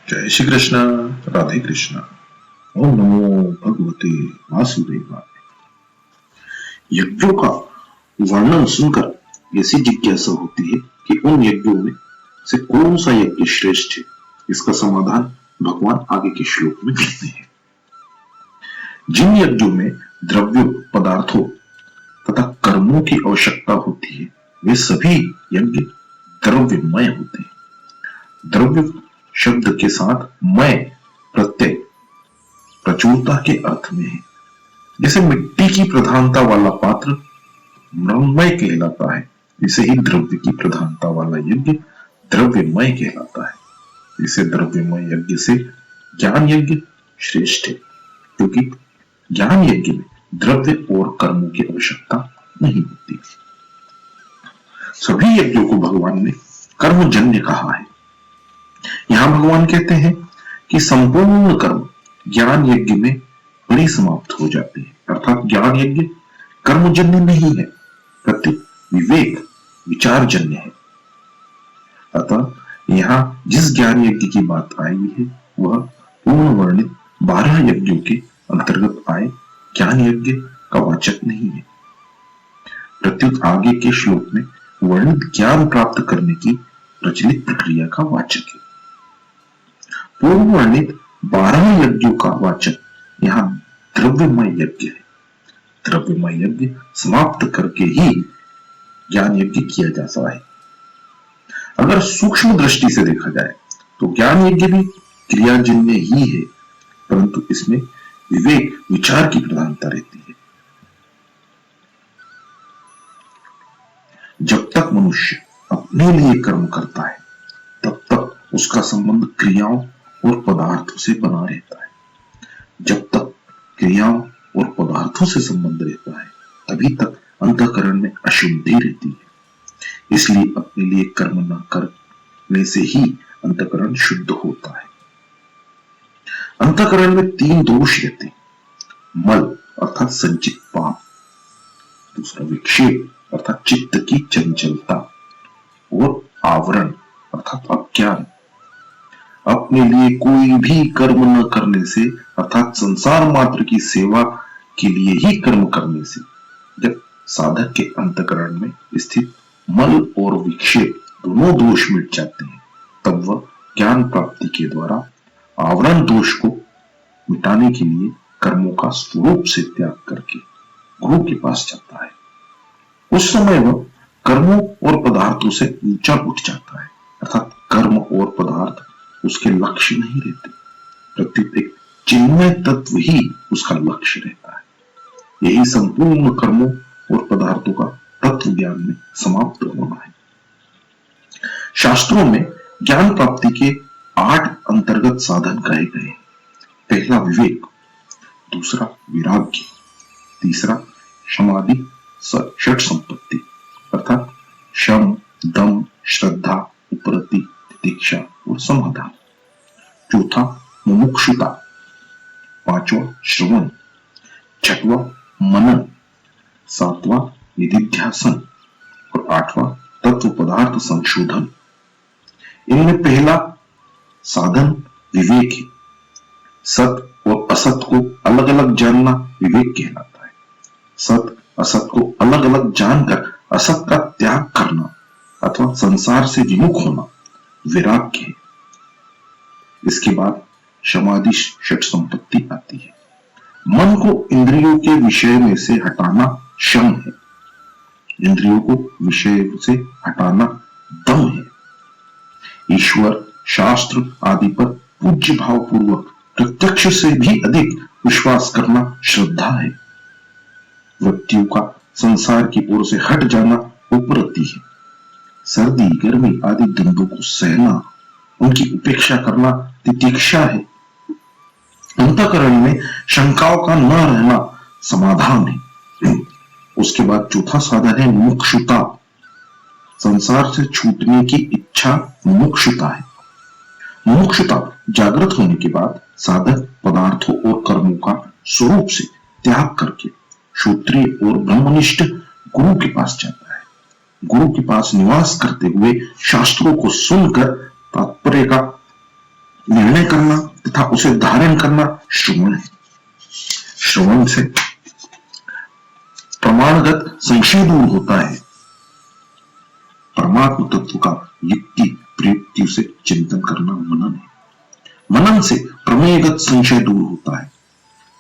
जय श्री कृष्ण। राधे कृष्ण। ओम नमो भगवते वासुदेवाय। यज्ञों का वर्णन सुनकर ऐसी जिज्ञासा होती है कि उन यज्ञों में से कौन सा यज्ञ श्रेष्ठ है। इसका समाधान भगवान आगे के श्लोक में देते हैं। जिन यज्ञों में द्रव्यों, पदार्थों तथा कर्मों की आवश्यकता होती है वे सभी यज्ञ द्रव्यमय होते हैं। द्रव्य शब्द के साथ मय प्रत्यय प्रचुरता के अर्थ में है। जैसे मिट्टी की प्रधानता वाला पात्र मृण्मय कहलाता है, इसे ही द्रव्य की प्रधानता वाला यज्ञ द्रव्यमय कहलाता है। इसे द्रव्यमय यज्ञ से ज्ञान यज्ञ श्रेष्ठ है, क्योंकि ज्ञान यज्ञ में द्रव्य और कर्मों की आवश्यकता नहीं होती। सभी यज्ञों को भगवान ने कर्मजन्य कहा है। यहां भगवान कहते हैं कि संपूर्ण कर्म ज्ञान यज्ञ में बड़ी समाप्त हो जाते हैं, अर्थात ज्ञान यज्ञ कर्मजन्य नहीं है, प्रत्युत विवेक विचारजन्य है। अतः यहां जिस ज्ञान यज्ञ की बात आई है वह पूर्ण वर्णित 12 यज्ञों के अंतर्गत आए ज्ञान यज्ञ का वाचक नहीं है। प्रत्युत आगे के श्लोक में वर्णित ज्ञान प्राप्त करने की प्रचलित प्रक्रिया का वाचक है। पूर्व वर्णित 12 यज्ञों का वाचक यहाँ द्रव्यमय यज्ञ है। द्रव्यमय यज्ञ समाप्त करके ही ज्ञान यज्ञ किया जाता है। अगर सूक्ष्म दृष्टि से देखा जाए तो ज्ञान यज्ञ भी क्रियाजन्य ही है, परंतु इसमें विवेक विचार की प्रधानता रहती है। जब तक मनुष्य अपने लिए कर्म करता है तब तक उसका संबंध क्रियाओं और पदार्थों से बना रहता है। जब तक क्रियाओं और पदार्थों से संबंध रहता है तभी तक अंतःकरण में अशुद्धि रहती है। इसलिए अपने लिए कर्म न करने से ही अंतःकरण शुद्ध होता है। अंतःकरण में 3 दोष रहते हैं। मल अर्थात संचित पाप, दूसरा विक्षेप अर्थात चित्त की चंचलता, और आवरण अर्थात अज्ञान। अपने लिए कोई भी कर्म न करने से अर्थात संसार मात्र की सेवा के लिए ही कर्म करने से जब साधक के अंतःकरण में स्थित मल और विक्षेप दोनों दोष मिट जाते हैं तब वह ज्ञान प्राप्ति के द्वारा आवरण दोष को मिटाने के लिए कर्मों का स्वरूप से त्याग करके गुरु के पास जाता है। उस समय वह कर्मों और पदार्थों से ऊंचा उठ जाता है, अर्थात कर्म और पदार्थ उसके लक्ष्य नहीं रहते, प्रत्युत एक चिन्मय तत्व ही उसका लक्ष्य रहता है। यही संपूर्ण कर्मों और पदार्थों का तत्व ज्ञान में समाप्त होना है। शास्त्रों में ज्ञान प्राप्ति के 8 अंतर्गत साधन कहे गए हैं। पहला विवेक, दूसरा विराग्य, तीसरा समाधि षट संपत्ति अर्थात शम, दम, श्रद्धा, उपरति, तितिक्षा और समाधान, चौथा मुमुक्षुता, पांचवा श्रवण, छठवां मनन, सातवां निधिध्यासन और 8वां तत्व पदार्थ संशोधन। इनमें पहला साधन विवेक है। सत और असत को अलग अलग जानना विवेक कहलाता है। सत असत को अलग अलग जानकर असत का त्याग करना अथवा संसार से विमुख होना विराग्य है। इसके बाद समाधि षट संपत्ति आती है। मन को इंद्रियों के विषय में से हटाना शम है, इंद्रियों को विषय से हटाना दम है। ईश्वर, शास्त्र आदि पर पूज्य भाव पूर्वक प्रत्यक्ष से भी अधिक विश्वास करना श्रद्धा है। व्यक्तियों का संसार की ओर से हट जाना उपरति है। सर्दी, गर्मी आदि द्वंद्वों को सहना, उनकी उपेक्षा करना तितिक्षा है। अंतःकरण में शंकाओं का न रहना समाधान है। उसके बाद चौथा साधन है मुमुक्षुता। संसार से छूटने की इच्छा मुमुक्षुता है। मुमुक्षुता जागृत होने के बाद साधक पदार्थों और कर्मों का स्वरूप से त्याग करके क्षत्रिय और ब्रह्मनिष्ठ गुरु के पास जाता है। गुरु के पास निवास करते हुए शास्त्रों को सुनकर तात्पर्य का निर्णय करना तथा उसे धारण करना श्रवण है। श्रवण से प्रमाणगत संशय दूर होता है। परमात्म तत्व का युक्ति प्रयुक्ति से चिंतन करना मनन है। मनन से प्रमेयगत संशय दूर होता है।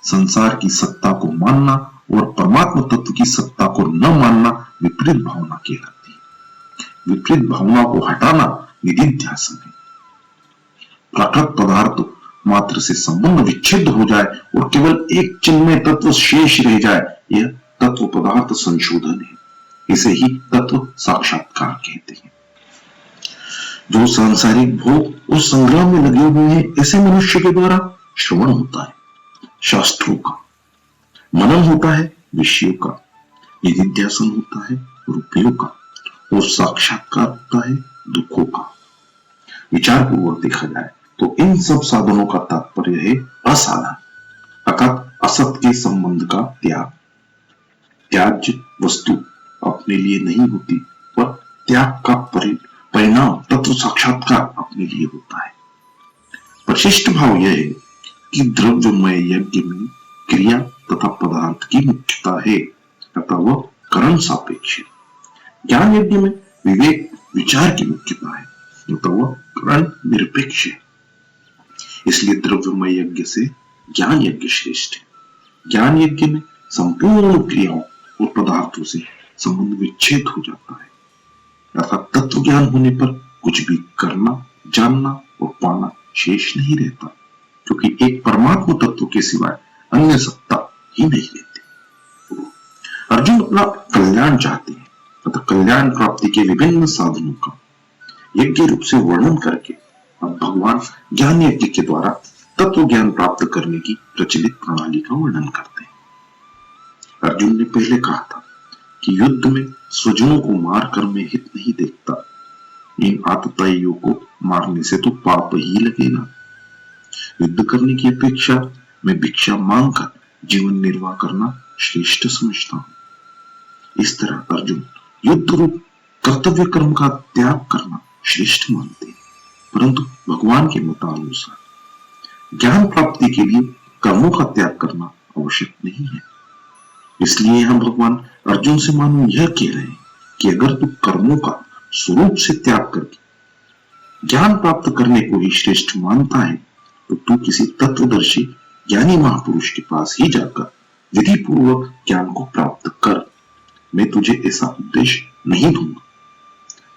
संसार की सत्ता को मानना और परमात्म तत्व की सत्ता को न मानना विपरीत भावना कहलाती है। विपरीत भावना को हटाना निधिध्यासन है। प्राकृत पदार्थ मात्र से संबंध विच्छेद हो जाए और केवल एक चिन्मय तत्व शेष रह जाए, यह तत्व पदार्थ संशोधन है। इसे ही तत्व साक्षात्कार कहते हैं। जो सांसारिक भोग और संग्राम में लगे हुए हैं, ऐसे मनुष्य के द्वारा श्रवण होता है शास्त्रों का, मनन होता है विषयों का, निधिध्यासन होता है रुपयों का और साक्षात्कार होता है दुखों का। विचार पूर्वक देखा जाए तो इन सब साधनों का तात्पर्य है असाधन, अर्थात असत के संबंध का त्याग। त्याज्य वस्तु अपने लिए नहीं होती, पर त्याग का परिणाम तत्व साक्षात्कार अपने लिए होता है। प्रशिष्ट भाव यह है कि द्रव्यमय यज्ञ में क्रिया तथा पदार्थ की मुख्यता है, अतः वह कर्म सापेक्ष है। ज्ञान यज्ञ में विवेक विचार की मुख्यता है, अतः वह कर्म निरपेक्ष है। इसलिए द्रव्यमय यज्ञ से ज्ञान यज्ञ श्रेष्ठ है। ज्ञान यज्ञ में संपूर्ण क्रियाओं और पदार्थों से संबंध विच्छेद हो जाता है, अर्थात तत्व ज्ञान होने पर कुछ भी करना, जानना और पाना शेष नहीं रहता, क्योंकि एक परमात्मा तत्व के सिवाय अन्य सत्ता ही नहीं रहती। अर्जुन अपना कल्याण चाहते हैं, तथा कल्याण प्राप्ति के विभिन्न साधनों का यज्ञ रूप से वर्णन करके अब भगवान ज्ञान यज्ञ के द्वारा तत्व ज्ञान प्राप्त करने की प्रचलित प्रणाली का वर्णन करते हैं। अर्जुन ने पहले कहा था कि युद्ध में स्वजनों को मारकर मैं हित नहीं देखता। इन आतताइयों को मारने से तो पाप ही लगेगा। युद्ध करने की अपेक्षा मैं भिक्षा मांगकर जीवन निर्वाह करना श्रेष्ठ समझता हूं। इस तरह अर्जुन युद्ध रूप कर्तव्य कर्म का त्याग करना श्रेष्ठ मानते हैं, परंतु भगवान के मतानुसार ज्ञान प्राप्ति के लिए कर्मों का त्याग करना आवश्यक नहीं है। इसलिए हम भगवान अर्जुन से मानो यह कह रहे हैं कि अगर तू कर्मों का स्वरूप से त्याग करके ज्ञान प्राप्त करने को ही श्रेष्ठ मानता है, तो तू किसी तत्वदर्शी ज्ञानी महापुरुष के पास ही जाकर विधि पूर्वक ज्ञान को प्राप्त कर। मैं तुझे ऐसा उपदेश नहीं दूंगा।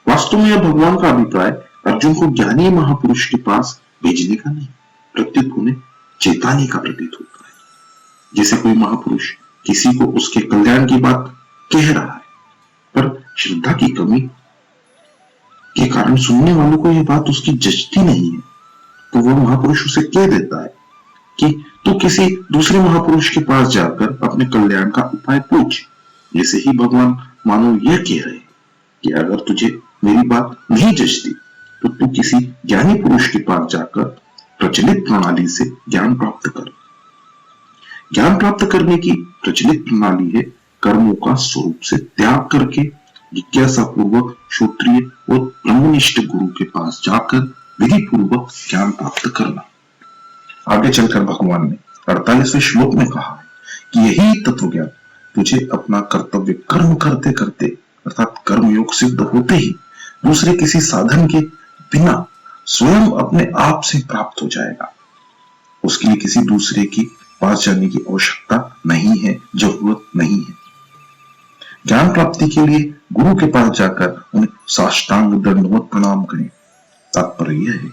वास्तव में यह भगवान का अभिप्राय अर्जुन को ज्ञानी महापुरुष के पास भेजने का नहीं, प्रत्युत उन्हें चेताने का प्रतीत होता है। जैसे कोई महापुरुष किसी को उसके कल्याण की बात कह रहा है, पर श्रद्धा की कमी के कारण सुनने वालों को यह बात उसकी जचती नहीं है, तो वह महापुरुष उसे कह देता है कि तू किसी दूसरे महापुरुष के पास जाकर अपने कल्याण का उपाय पूछ। जैसे ही भगवान मानो यह कह रहे हैं कि अगर तुझे मेरी बात नहीं जचती, तो तू किसी ज्ञानी पुरुष के पास जाकर प्रचलित प्रणाली से ज्ञान प्राप्त कर। ज्ञान प्राप्त करने की प्रचलित प्रणाली है कर्मों का स्वरूप से त्याग करके जिज्ञासा पूर्वक श्रोत्रिय और ब्रह्मनिष्ठ गुरु के पास जाकर विधि पूर्वक ज्ञान प्राप्त करना। आगे चलकर भगवान ने 48वें श्लोक में कहा है कि यही तत्व ज्ञान तुझे अपना कर्तव्य कर्म करते करते अर्थात कर्मयोग सिद्ध होते ही दूसरे किसी साधन के बिना स्वयं अपने आप से प्राप्त हो जाएगा। उसके लिए किसी दूसरे की पास जाने की आवश्यकता नहीं है, जरूरत नहीं है। ज्ञान प्राप्ति के लिए गुरु के पास जाकर उन्हें साष्टांग दंडवत प्रणाम करें। तात्पर्य यह है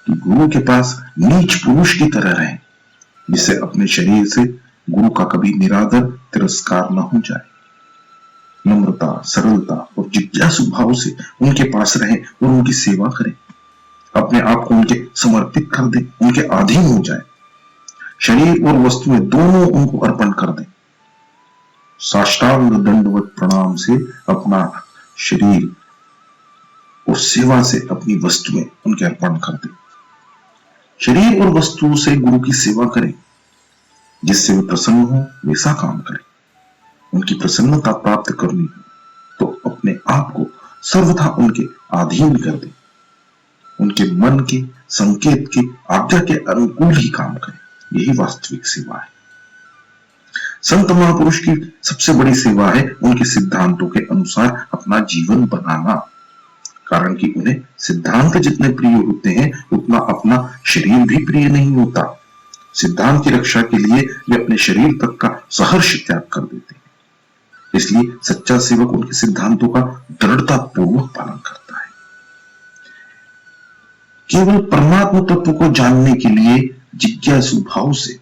कि गुरु के पास नीच पुरुष की तरह रहें, जिससे अपने शरीर से गुरु का कभी निरादर तिरस्कार न हो जाए। नम्रता, सरलता और जिज्ञासु भाव से उनके पास रहें और उनकी सेवा करें। अपने आप को उनके समर्पित कर दें, उनके अधीन हो जाए। शरीर और वस्तुएं दोनों उनको अर्पण कर दें। साष्टांग दंडवत प्रणाम से अपना शरीर और सेवा से अपनी वस्तुएं उनके अर्पण कर दें। शरीर और वस्तुओं से गुरु की सेवा करें, जिससे वे प्रसन्न हो वैसा काम करें। उनकी प्रसन्नता प्राप्त करनी हो तो अपने आप को सर्वथा उनके अधीन कर दें। उनके मन के, संकेत के, आज्ञा के अनुकूल ही काम करें। यही वास्तविक सेवा है। संत महापुरुष की सबसे बड़ी सेवा है उनके सिद्धांतों के अनुसार अपना जीवन बनाना। कारण कि उन्हें सिद्धांत जितने प्रिय होते हैं उतना अपना शरीर भी प्रिय नहीं होता। सिद्धांत की रक्षा के लिए वे अपने शरीर तक का सहर्ष त्याग कर देते हैं। इसलिए सच्चा सेवक उनके सिद्धांतों का दृढ़ता पूर्वक पालन करता है। केवल परमात्मा तत्व को जानने के लिए जिज्ञासु भाव से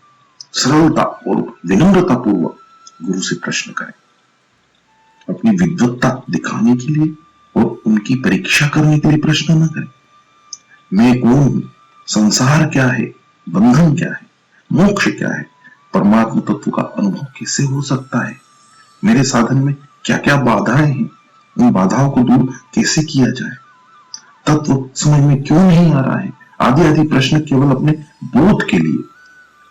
सरलता और विनम्रता पूर्वक गुरु से प्रश्न करें। अपनी विद्वत्ता दिखाने के लिए और उनकी परीक्षा करने के लिए प्रश्न न करें। मैं कौन हूं, संसार क्या है, बंधन क्या है, मोक्ष क्या है, परमात्मा तत्व का अनुभव कैसे हो सकता है, मेरे साधन में क्या क्या बाधाएं हैं, उन बाधाओं को दूर कैसे किया जाए, तत्व समझ में क्यों नहीं आ रहा है, आदि आदि प्रश्न केवल अपने बोध के लिए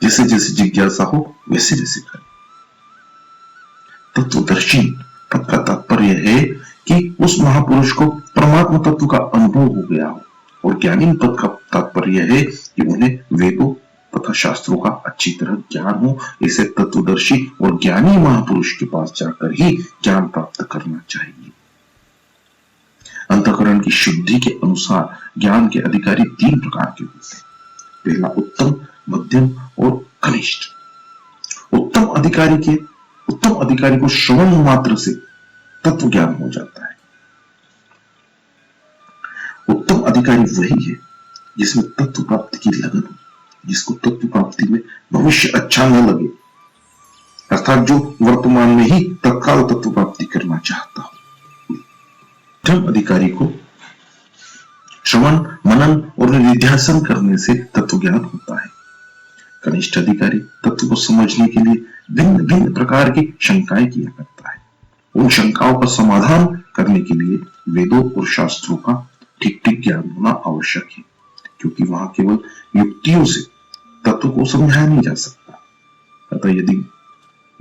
जैसे जैसे जिज्ञासा हो वैसे वैसे करें। तत्वदर्शी पद का तात्पर्य है कि उस महापुरुष को परमात्मा तत्व का अनुभव हो गया हो, और ज्ञानी पद का तात्पर्य है कि उन्हें वेदों तथा शास्त्रों का अच्छी तरह ज्ञान हो। इसे तत्वदर्शी और ज्ञानी महापुरुष के पास जाकर ही ज्ञान प्राप्त करना चाहिए। अंतःकरण की शुद्धि के अनुसार ज्ञान के अधिकारी 3 प्रकार के होते हैं। पहला उत्तम, मध्यम और कनिष्ठ। उत्तम अधिकारी को श्रवण मात्र से तत्व ज्ञान हो जाता है। उत्तम अधिकारी वही है जिसमें तत्व प्राप्ति की लगन हो, जिसको तत्व प्राप्ति में भविष्य अच्छा न लगे, अर्थात जो वर्तमान में ही तत्काल तत्व प्राप्ति करना चाहता हो। मध्यम अधिकारी को श्रवण, मनन और निध्यासन करने से तत्व ज्ञान होता है। कनिष्ठ अधिकारी तत्व को समझने के लिए भिन्न भिन्न प्रकार की शंकाएं किया करता है। उन शंकाओं का समाधान करने के लिए वेदों और शास्त्रों का ठीक ठीक ज्ञान होना आवश्यक है, क्योंकि वहां केवल युक्तियों से तत्व को समझाया नहीं जा सकता। अतः यदि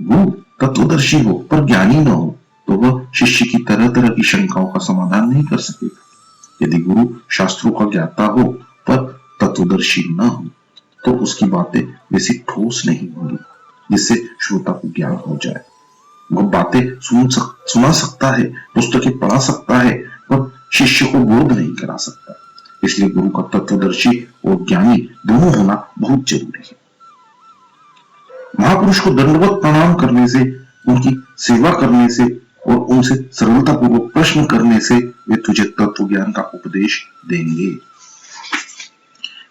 गुरु तत्वदर्शी हो पर ज्ञानी न हो तो वह शिष्य की तरह तरह की शंकाओं का समाधान नहीं कर सकेगा। यदि गुरु शास्त्रों का ज्ञाता हो पर तत्वदर्शी न हो तो उसकी बातें वैसी ठोस नहीं होंगी जिससे श्रोता को ज्ञान हो जाए। वह बातें सुना सकता है, पुस्तकें पढ़ा सकता है, पर शिष्य को बोध नहीं करा सकता। इसलिए गुरु का तत्वदर्शी और ज्ञानी दोनों होना बहुत जरूरी है। महापुरुष को दंडवत प्रणाम करने से, उनकी सेवा करने से और उनसे सरलता पूर्वक प्रश्न करने से वे तुझे तत्व ज्ञान का उपदेश देंगे।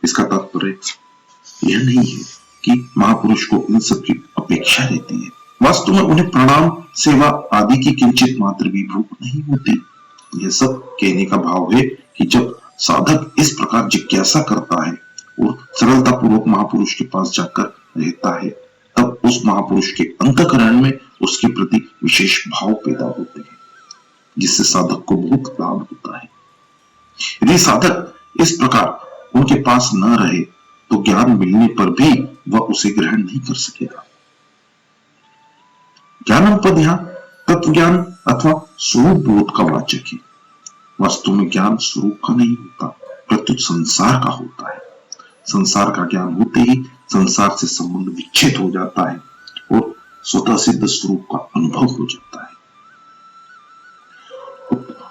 इसका तात्पर्य यह नहीं है कि महापुरुष को इन सब की अपेक्षा रहती है। वास्तव में उन्हें प्रणाम, सेवा आदि की किंचित मात्र भी भूख नहीं होती। यह सब कहने का भाव है कि जब साधक इस प्रकार जिज्ञासा करता है और सरलता पूर्वक महापुरुष के पास जाकर रहता है, तब उस महापुरुष के अंतःकरण में उसके प्रति विशेष भाव पैदा होते हैं, जिससे साधक को बहुत लाभ होता है। यदि साधक इस प्रकार उनके पास न रहे तो ज्ञान मिलने पर भी वह उसे ग्रहण नहीं कर सकेगा। ज्ञानम पद यहां तत्व ज्ञान अथवा स्वरूप बोध का वाचक है। वास्तव में ज्ञान स्वरूप का नहीं होता, प्रत्युत संसार का होता है। संसार का ज्ञान होते ही संसार से संबंध विच्छेद हो जाता है और स्वतः सिद्ध स्वरूप का अनुभव हो जाता है।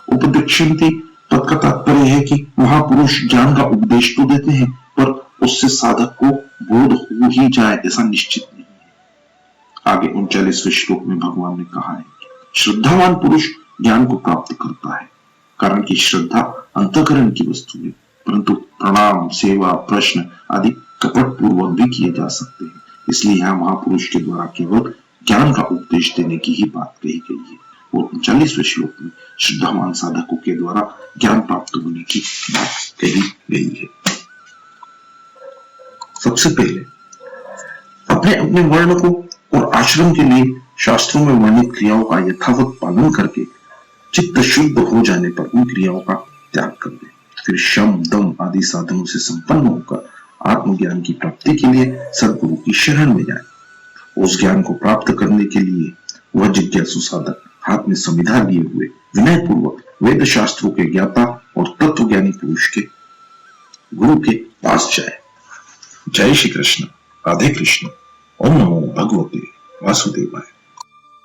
उपदेक्षन्ति पद का तात्पर्य है कि महापुरुष ज्ञान का उपदेश तो देते हैं, पर उससे साधक को बोध हो ही जाए ऐसा निश्चित नहीं है। आगे 39वें श्लोक में भगवान ने कहा है, श्रद्धावान पुरुष ज्ञान को प्राप्त करता है, कारण कि श्रद्धा अंतःकरण की वस्तु है, परंतु प्रणाम, सेवा, प्रश्न आदि कपट पूर्वक भी किए जा सकते हैं। इसलिए यहाँ महापुरुष के द्वारा केवल ज्ञान का उपदेश देने की ही बात कही गई है, और 39वें श्लोक में श्रद्धावान साधकों के द्वारा ज्ञान प्राप्त होने की बात कही गई है। सबसे पहले अपने अपने वर्ण को और आश्रम के लिए शास्त्रों में वर्णित क्रियाओं का यथावत पालन करके चित्त शुद्ध हो जाने पर उन क्रियाओं का त्याग कर दे। फिर शम, दम आदि साधनों से संपन्न होकर आत्मज्ञान की प्राप्ति के लिए सद्गुरु की शरण में जाए। उस ज्ञान को प्राप्त करने के लिए वह जिज्ञासु साधक हाथ में संविधा लिए हुए विनय पूर्वक वेद शास्त्रों के ज्ञाता और तत्वज्ञानी पुरुष के गुरु के पास जाए। जय श्री कृष्ण, राधे कृष्ण, ओम नमो भगवते वासुदेवाय।